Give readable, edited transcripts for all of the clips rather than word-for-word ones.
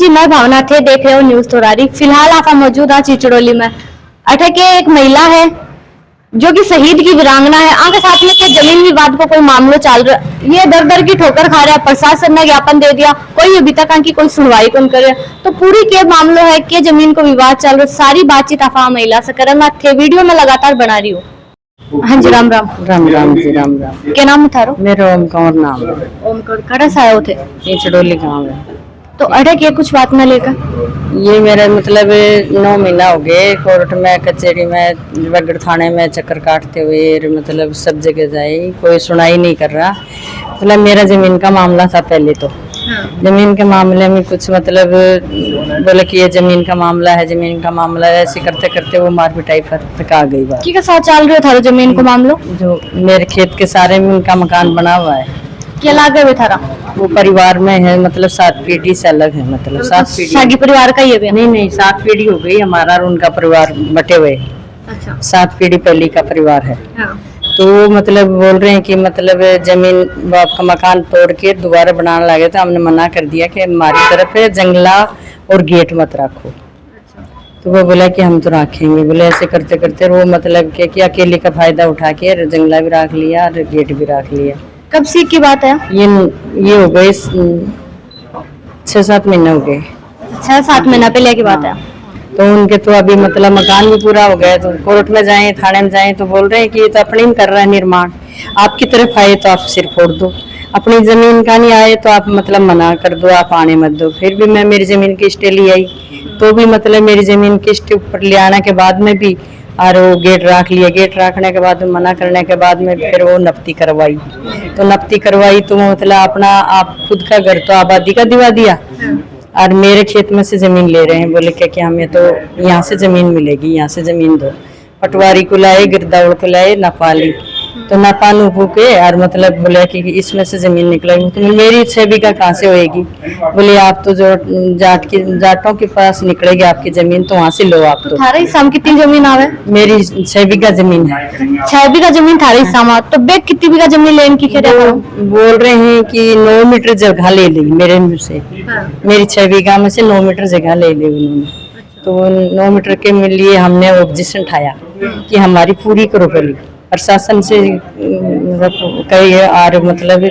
जी मैं भावना थे, देख रहे हो न्यूज तोरारी। फिलहाल आप मौजूद हैं चिचड़ोली में। अठे के एक महिला है जो कि शहीद की वीरांगना है। आगे साथ में के जमीन विवाद को कोई मामला चल रहा, ये दर दर की ठोकर खा रहा है। प्रशासन ने ज्ञापन दे दिया, कोई अभी तक की कोई सुनवाई कौन करे। तो पूरी के मामला है कि जमीन को विवाद चल रहा, सारी बातचीत आप महिला से करे। मैं थे वीडियो में लगातार बना रही हूँ। हाँ जी, राम राम। राम राम जी, राम राम। क्या नाम थारो? मेरा ओम कंवर नाम है। ओम कंवर कड़ा से आए थे? चिचड़ोली गाँव है। तो अटक ये कुछ बात न लेकर ये मेरा मतलब 9 महीना हो गए कोर्ट में, कचहरी में, बगड़ थाने में चक्कर काटते हुए, मतलब सब जगह जाए, कोई सुनाई नहीं कर रहा। मतलब मेरा जमीन का मामला था पहले तो। जमीन के मामले में कुछ मतलब बोले कि ये जमीन का मामला है, जमीन का मामला है, ऐसे करते करते वो मार पिटाई तक आ गई बात। क्या साथ चल रहे था जमीन को मामलो? जो मेरे खेत के सारे में उनका मकान बना हुआ है। क्या लागे हुए थारा? वो परिवार में है, मतलब 7 पीढ़ी से अलग है, मतलब 7 पीढ़ी। शादी परिवार का ही है? नहीं 7 पीढ़ी हो गई हमारा और उनका परिवार बटे हुए। अच्छा। 7 पीढ़ी पहले का परिवार है। हाँ। तो वो मतलब बोल रहे हैं कि मतलब जमीन आपका मकान तोड़ के दोबारा बनाने लगे, तो हमने मना कर दिया कि हमारी तरफ है जंगला और गेट मत रखो। तो वो बोला कि हम तो रखेंगे। बोले ऐसे करते करते वो मतलब कि अकेले का फायदा उठा के जंगला भी रख लिया और गेट भी रख लिया। कब से की बात है? ये हो गए 6-7 महीने हो गए। 6-7 महीना पहले की बात है। तो उनके तो अभी मतलब मकान भी पूरा हो गया। तो कोर्ट में जाएं, थाने में जाएं, तो बोल रहे हैं कि ये तो अपने ही कर रहा है निर्माण। आपकी तरफ आए तो आप सिर फोड़ दो, अपनी जमीन का नहीं आए तो आप मतलब मना कर दो, आप आने मत दो। फिर भी मैं मेरी जमीन की स्टे ले आई, तो भी मतलब मेरी जमीन की स्टे ऊपर ले आने के बाद में भी और वो गेट रख लिया। गेट रखने के बाद मना करने के बाद में फिर वो नपती करवाई। तो नपती करवाई तो मतलब अपना आप खुद का घर तो आबादी का दिवा दिया और मेरे खेत में से जमीन ले रहे हैं। बोले क्या हमें तो यहाँ से जमीन मिलेगी, यहाँ से जमीन दो। पटवारी को लाए, गिरदावड़ को लाए, नपा ली। तो नपा नुपू के और मतलब बोले कि इसमें से जमीन निकलेगी। तो मेरी 6 बीघा कहाँ से होएगी? बोले आप तो जो जाटों के पास निकलेगी आपकी जमीन, तो वहाँ से लो आप। तो थारे हिस्सा में कितनी जमीन आवे? मेरी 6 बीघा जमीन है। 6 बीघा जमीन थारे हिस्सा में। तो बे कितनी बीघा जमीन लेने की खेत? बोल रहे हैं कि 9 मीटर जगह ले ली मेरे से। मेरी 6 बीघा में से 9 मीटर जगह ले ली उन्होंने। तो 9 मीटर के लिए हमने ऑब्जेक्शन उठाया कि हमारी पूरी करो पहले। प्रशासन से कई और मतलब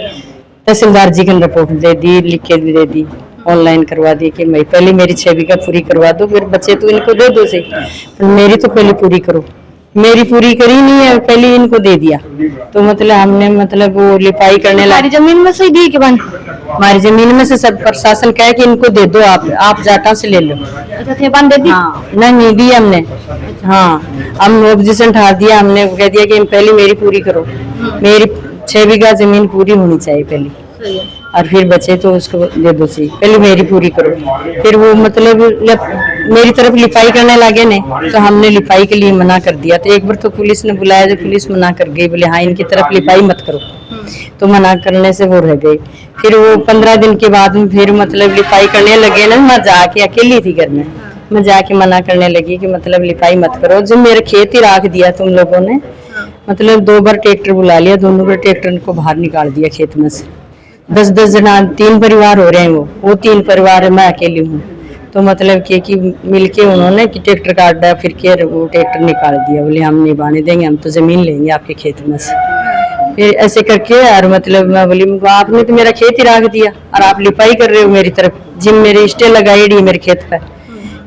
तहसीलदार जी की रिपोर्ट दे दी, लिख के भी दे दी, ऑनलाइन करवा दी कि मैं पहले मेरी 6 बीघा पूरी करवा दो, फिर बच्चे तो इनको दे दो से, पर मेरी तो पहले पूरी करो। मेरी पूरी करी नहीं है, पहले इनको दे दिया। तो मतलब हमने मतलब वो लिपाई करने लगी। जमीन में से दी के बन हमारी जमीन में से सब प्रशासन कहे कि इनको दे दो, आप जाटा से ले लो। अच्छा, थे बन दे दी? हाँ, नहीं दी हमने। हाँ, हम ऑब्जेक्शन उठा दिया, हमने कह दिया कि पहले मेरी पूरी करो। मेरी 6 बीघा जमीन पूरी होनी चाहिए पहले, और फिर बचे तो उसको दे दो सी, पहले मेरी पूरी करो। फिर वो मतलब मेरी तरफ लिपाई करने लगे ने, तो हमने लिपाई के लिए मना कर दिया। तो एक बार तो पुलिस ने बुलाया, जो पुलिस मना कर गई, बोले हाँ इनकी तरफ लिपाई मत करो। तो मना करने से वो रह गए। फिर वो 15 दिन के बाद में फिर मतलब लिपाई करने लगे ना। मैं जाके अकेली थी घर में, मैं जाके मना करने लगी कि मतलब लिपाई मत करो। जो मेरे खेत ही राख दिया तुम लोगों ने, मतलब 2 बार ट्रैक्टर बुला लिया, दोनों बार ट्रैक्टर को बाहर निकाल दिया खेत में से। 10-10 जना, 3 परिवार हो रहे हैं। वो 3 परिवार है, मैं अकेली हूँ। तो मतलब कि मिलके उन्होंने कि ट्रैक्टर काट दिया, फिर के वो ट्रैक्टर निकाल दिया। बोले हम नहीं बाने देंगे, हम तो जमीन लेंगे आपके खेत में से। फिर ऐसे करके और मतलब मैं बोली आपने तो मेरा खेत ही राख दिया और आप लिपाई कर रहे हो मेरी तरफ, जिम मेरे स्टे लगाई मेरे खेत पर।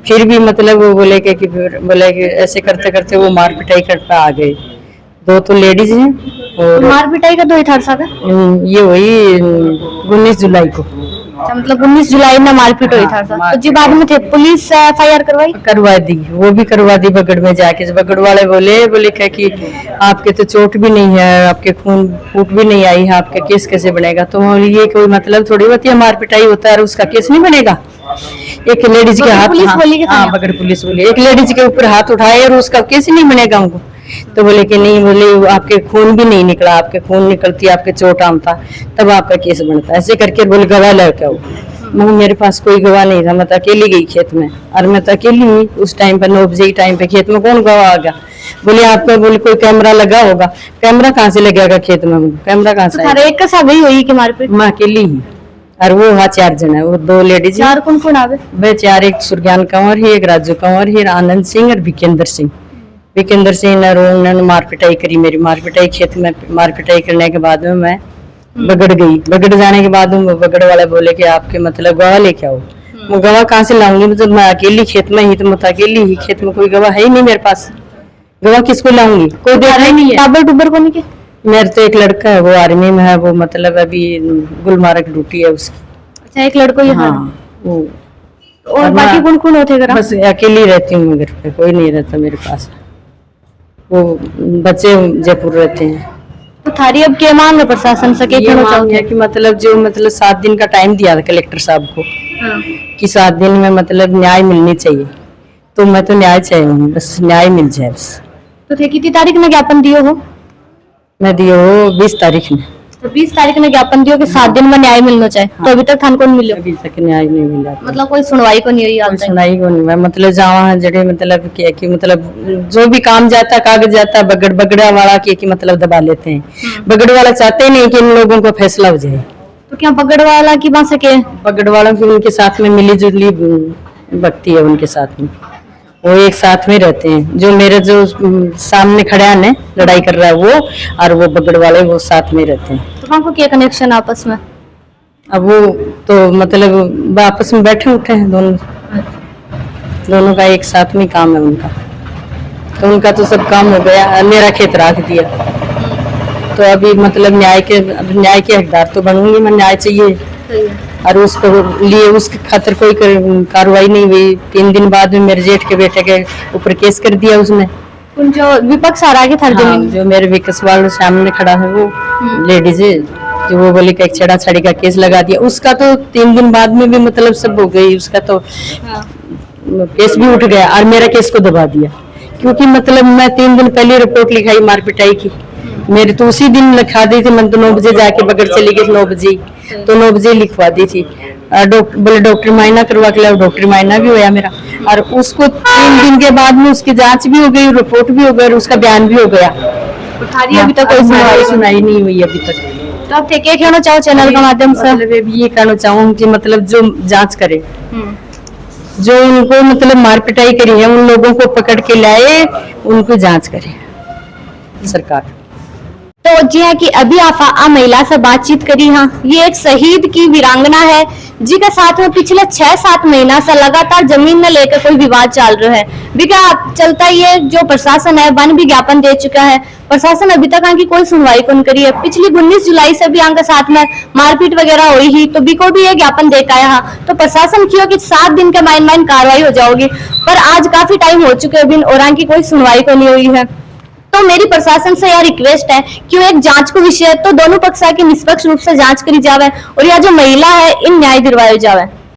फिर भी मतलब वो बोले कि बोले कि ऐसे करते करते वो मार पिटाई करते आ गए। 2 तो लेडीज हैं। और मार पिटाई का 2 था साहब? ये हुई 19 जुलाई को। मतलब 19 जुलाई में मारपीट हुई था। तो जी बाद में थे पुलिस FIR करवा दी, वो भी करवा दी बगड़ में जाके। बगड़ वाले बोले क्या कि आपके तो चोट भी नहीं है, आपके खून फूट भी नहीं आई है, आपका केस कैसे बनेगा? तो ये कोई मतलब थोड़ी होती है, मार पिटाई होता है और उसका केस नहीं बनेगा। एक लेडीज के हाथ, हाँ बगड़ पुलिस बोली, एक लेडीज के ऊपर हाथ उठाए और उसका केस नहीं बनेगा उनको। तो बोले कि नहीं, बोले आपके खून भी नहीं निकला, आपके खून निकलती आपके चोट आम था तब आपका केस बनता। ऐसे करके बोले गवाह लेके आओ। मेरे पास कोई गवाह नहीं था, मैं तो अकेली गई खेत में, और मैं तो अकेली हुई उस टाइम पर। 9 बजे टाइम पे खेत में कौन गवाह आ गया? बोले आपका बोले कोई कैमरा लगा होगा। कैमरा कहाँ से लगेगा खेत में? कैमरा कहाँ से? एक का सब ही हुई कि मारपीट? मैं अकेली ही। और वो वहाँ 4 जन है, वो 2 लेडीज। चार कौन कौन आवे? वे 4, एक सुरज्ञान कंवर है, एक राजू कंवर है, आनंद सिंह और विकेंद्र सिंह। विकेंद्र सिंह ने उन्होंने मार पिटाई करी, मेरी मार पिटाई, खेत में मार पिटाई करने के बाद में मैं बगड़ गई। बगड़ जाने के बाद में बगड़ वाले बोले कि आपके मतलब गवाह लेके आओ। मैं गवाह कहाँ से लाऊंगी, मतलब मैं अकेली खेत में ही, तो मैं अकेली ही खेत में, कोई गवाह है ही नहीं मेरे पास, गवाह किसको लाऊंगी, कोई देखा ही नहीं है। टाबर टूबर को नहीं के? मेरे तो एक लड़का है, वो आर्मी में है, वो मतलब अभी गुलमार्ग ड्यूटी है उसकी। अच्छा, एक लड़को ही? हाँ, वो। और बाकी कौन कौन होते घर? बस अकेली रहती हूँ घर पे, कोई नहीं रहता मेरे पास। वो बच्चे जयपुर रहते हैं। तो थारी अब क्या मांग है प्रशासन से? ये मांग है कि मतलब जो मतलब 7 दिन का टाइम दिया था कलेक्टर साहब को, कि 7 दिन में मतलब न्याय मिलनी चाहिए, तो मैं तो न्याय चाहिए हूँ, बस न्याय मिल जाए बस। तो थे कितनी तारीख में ज्ञापन दियो हो? मैं दियो हो 20 तारीख में। तो 20 तारीख में ज्ञापन दियो कि 7 दिन में न्याय मिलना चाहिए। हाँ। तो अभी तक थान कौन मिलो? अभी तक न्याय नहीं मिला, मतलब कोई सुनवाई को नहीं हुई आज तक? सुनाई को नहीं। मैं मतलब जावा जड़े मतलब क्या कि मतलब जो भी काम जाता, कागज जाता, बगड़ा वाला कि मतलब दबा लेते हैं। बगड़ वाला चाहते ही नहीं कि इन लोगों को फैसला हो जाए। तो क्या पगड़ वाला की बात सके? पगड़ वालों की उनके साथ में मिली जुली भक्ति है उनके साथ में, वो एक साथ में रहते हैं। जो मेरे जो सामने खड़ा है लड़ाई कर रहा है वो, और वो बगड़ वाले वो साथ में रहते हैं। तो वहाँ को क्या कनेक्शन आपस में? अब वो तो मतलब आपस में बैठे उठे हैं दोनों का एक साथ में काम है उनका, तो उनका तो सब काम हो गया, मेरा खेत राख दिया। तो अभी मतलब न्याय के हकदार तो बनूंगी मैं, न्याय चाहिए। और उसको लिए उसके खातिर कोई कार्रवाई नहीं हुई। 3 दिन बाद में मेरे जेठ के बेटे के ऊपर केस कर दिया उसने। उन जो विपक्ष आ रहा है थार जमीन? जो मेरे विकास वाले सामने खड़ा है वो लेडीज है, जो वो बोली का छेड़ा छाड़ी का केस लगा दिया। उसका तो 3 दिन बाद में भी मतलब सब हो गई, उसका तो केस भी उठ गया, और मेरा केस को दबा दिया। क्योंकि मतलब मैं 3 दिन पहले रिपोर्ट लिखाई मार पिटाई की, मेरी तो उसी दिन लिखा दी थी। मैं तो 9 बजे जाके बगड़ चली गई, 9 बजे, तो 9 बजे लिखवा दी थी। बोले डॉक्टर मायना करवा के लाओ, डॉक्टर मायना भी होया मेरा, और उसको 3 दिन के बाद में उसकी जांच भी हो गई, रिपोर्ट भी हो गई, और उसका बयान भी हो गया। अभी तक कोई सुनाई नहीं हुई अभी तक। तो आप क्या कहना चाहो चैनल के माध्यम से? मतलब ये कहना चाहूँ कि मतलब जो जांच करे, जो उनको मतलब मार पिटाई करी है उन लोगों को पकड़ के लाए, उनको जांच करे सरकार। तो जी हाँ कि अभी आप महिला से बातचीत करी। हाँ, ये एक शहीद की वीरांगना है जी के साथ में पिछले 6-7 महीना से लगातार जमीन न लेकर कोई विवाद चल रहा है। बिका चलता ये जो प्रशासन है वन भी ज्ञापन दे चुका है, प्रशासन अभी तक आगे कोई सुनवाई कौन करी है। पिछली 19 जुलाई से भी आगे साथ में मारपीट वगैरह हुई ही, तो बिको भी ये ज्ञापन दे का है। तो प्रशासन क्यों कि 7 दिन के माइन कार्रवाई हो जाओगी, पर आज काफी टाइम हो चुके हैं और आगे कोई सुनवाई को नहीं हुई है। तो मेरी प्रशासन से यह रिक्वेस्ट है कि एक जांच को विषय तो दोनों पक्ष की निष्पक्ष रूप से जांच करी जावे, और यह जो महिला है इन न्याय दिलवाया जावे।